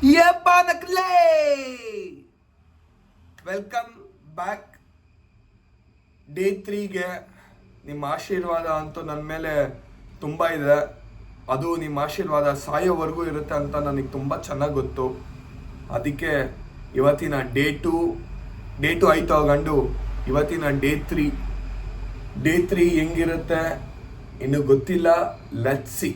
ಯಪ್ಪ ನಕ್ಲೇ welcome back. Day 3ಗೆ ನಿಮ್ಮ ಆಶೀರ್ವಾದ ಅಂತೂ ನನ್ನ ಮೇಲೆ ತುಂಬ ಇದೆ. ಅದು ನಿಮ್ಮ ಆಶೀರ್ವಾದ ಸಾಯೋವರೆಗೂ ಇರುತ್ತೆ ಅಂತ ನನಗೆ ತುಂಬ ಚೆನ್ನಾಗಿ ಗೊತ್ತು. ಅದಕ್ಕೆ ಇವತ್ತಿನ ಡೇ ಟು ಆಯ್ತು ತಗೊಂಡು ಇವತ್ತಿನ ಡೇ 3 ಹೆಂಗಿರುತ್ತೆ ಇನ್ನೂ ಗೊತ್ತಿಲ್ಲ. Let's see.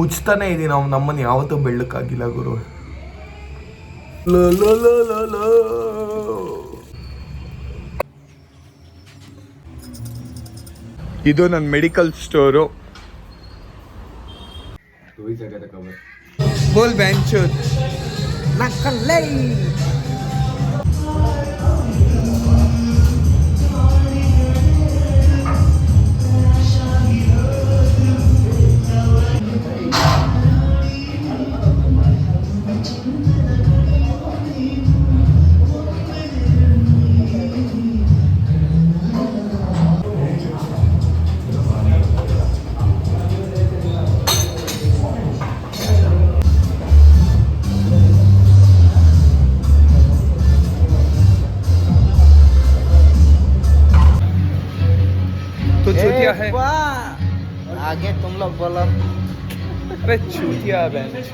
ಉಚ್ತಾನೆ ಇದೀನಿ, ನಾವು ನಮ್ಮನ್ನು ಯಾವತ್ತೂ ಬೆಳ್ಳಕ್ಕಾಗಿಲ್ಲ ಗುರು. ಇದು ನನ್ನ ಮೆಡಿಕಲ್ ಸ್ಟೋರು. ಬೋಲ್ ಬ್ಯಾಂಚೂರ್ ನಕ್ಕಲ್ಲೇ. चूतिया है आगे तुम लोग बोलो. अरे चूतिया बेंच.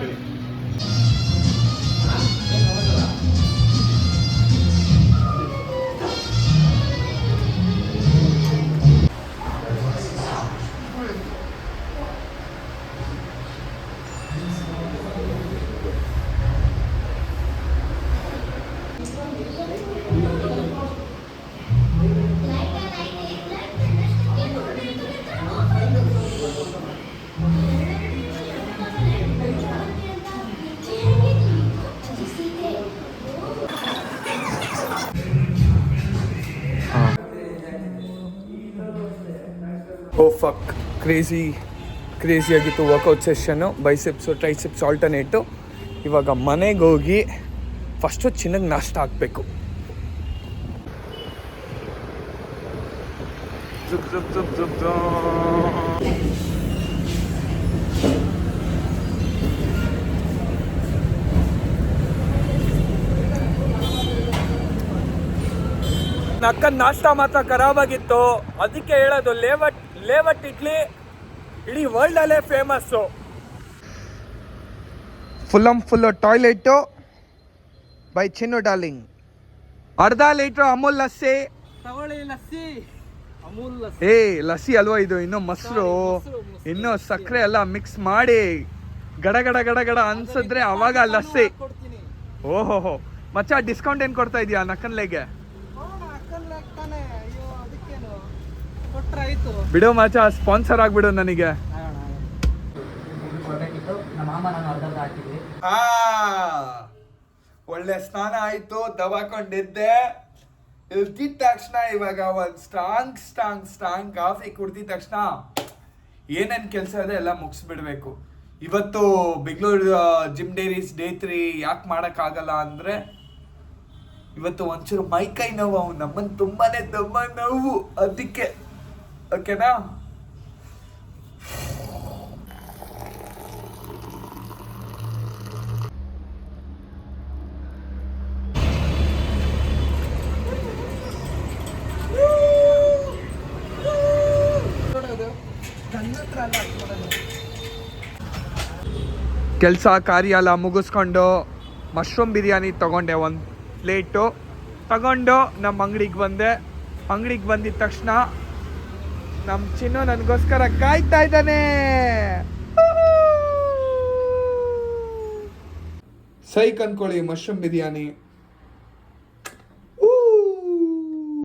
ಓ ಫಕ್, ಕ್ರೇಜಿ ಆಗಿತ್ತು ವರ್ಕೌಟ್ ಸೆಷನ್ನು. ಬೈಸೆಪ್ಸು ಟ್ರೈಸೆಪ್ಸ್ ಆಲ್ಟರ್ನೇಟು. ಇವಾಗ ಮನೆಗೆ ಹೋಗಿ ಫಸ್ಟು ಚಿನ್ನಗೆ ನಾಷ್ಟ ಹಾಕಬೇಕು. ನಕ್ಕನ್ ನಾಷ್ಟ ಮಾತ್ರ ಖರಾಬಾಗಿತ್ತು. ಅದಕ್ಕೆ ಹೇಳೋದು ಲೇವಟ್ ಇಡ್ಲಿ ಇಡೀ ವರ್ಲ್ಡ್ ಅಲ್ಲೇ famous. Full toilet by Chinnu darling. ಅರ್ಧ ಲೀಟ್ರು ಅಮೂಲ್ ಲಸ್ಸಿ ತಗೊಳ್ಳಿ. ಲಸ್ಸಿ ಅಮೂಲ್ ಲಸ್ಸಿ ಅಲ್ವಾ ಇದು? ಇನ್ನು ಮೊಸರು ಇನ್ನು ಸಕ್ಕರೆ ಎಲ್ಲ ಮಿಕ್ಸ್ ಮಾಡಿ ಗಡ ಅನ್ಸಿದ್ರೆ ಅವಾಗ ಲಸ್ಸಿ. ಓಹೋ ಮಚ್ಚ, ಡಿಸ್ಕೌಂಟ್ ಏನು ಕೊಡ್ತಾ ಇದೀಯಾ ನಕ್ಕನ್ಲೆಗೆ? ಬಿಡು ಮಚ್ಚ, ಸ್ಪಾನ್ಸರ್ ಆಗ್ಬಿಡು ನನಗೆ. ಒಳ್ಳೆ ಸ್ನಾನ ಆಯ್ತು, ದವಾಕೊಂಡಿದ್ದೆ. ಇಲ್ದಿದ ತಕ್ಷಣ ಇವಾಗ ಒಂದು ಸ್ಟ್ರಾಂಗ್ ಕಾಫಿ ಕುಡ್ದಿದ ತಕ್ಷಣ ಏನೇನು ಕೆಲಸ ಇದೆ ಎಲ್ಲ ಮುಗಿಸ್ಬಿಡ್ಬೇಕು. ಇವತ್ತು ಬೆಂಗಳೂರು ಜಿಮ್ ಡೈರೀಸ್ ಡೇ 3 ಯಾಕೆ ಮಾಡೋಕ್ಕಾಗಲ್ಲ ಅಂದರೆ ಇವತ್ತು ಒಂಚೂರು ಮೈಕೈ ನೋವು, ನಮ್ಮನ್ನು ತುಂಬಾನೇ ನೋವು. ಅದಕ್ಕೆ ಓಕೆನಾ? ಕೆಲಸ ಕಾರ್ಯ ಎಲ್ಲ ಮುಗಿಸ್ಕೊಂಡು ಮಶ್ರೂಮ್ ಬಿರಿಯಾನಿ ತೊಗೊಂಡೆ. ಒಂದು ಪ್ಲೇಟು ತಗೊಂಡು ನಮ್ಮ ಅಂಗಡಿಗೆ ಬಂದೆ. ಅಂಗಡಿಗೆ ಬಂದಿದ ತಕ್ಷಣ ನಮ್ಮ ಚಿನ್ನು ನನಗೋಸ್ಕರ ಕಾಯ್ತಾ ಇದ್ದಾನೆ. ಸೈಕ್ ಅನ್ಕೊಳ್ಳಿ, ಮಶ್ರೂಮ್ ಬಿರಿಯಾನಿ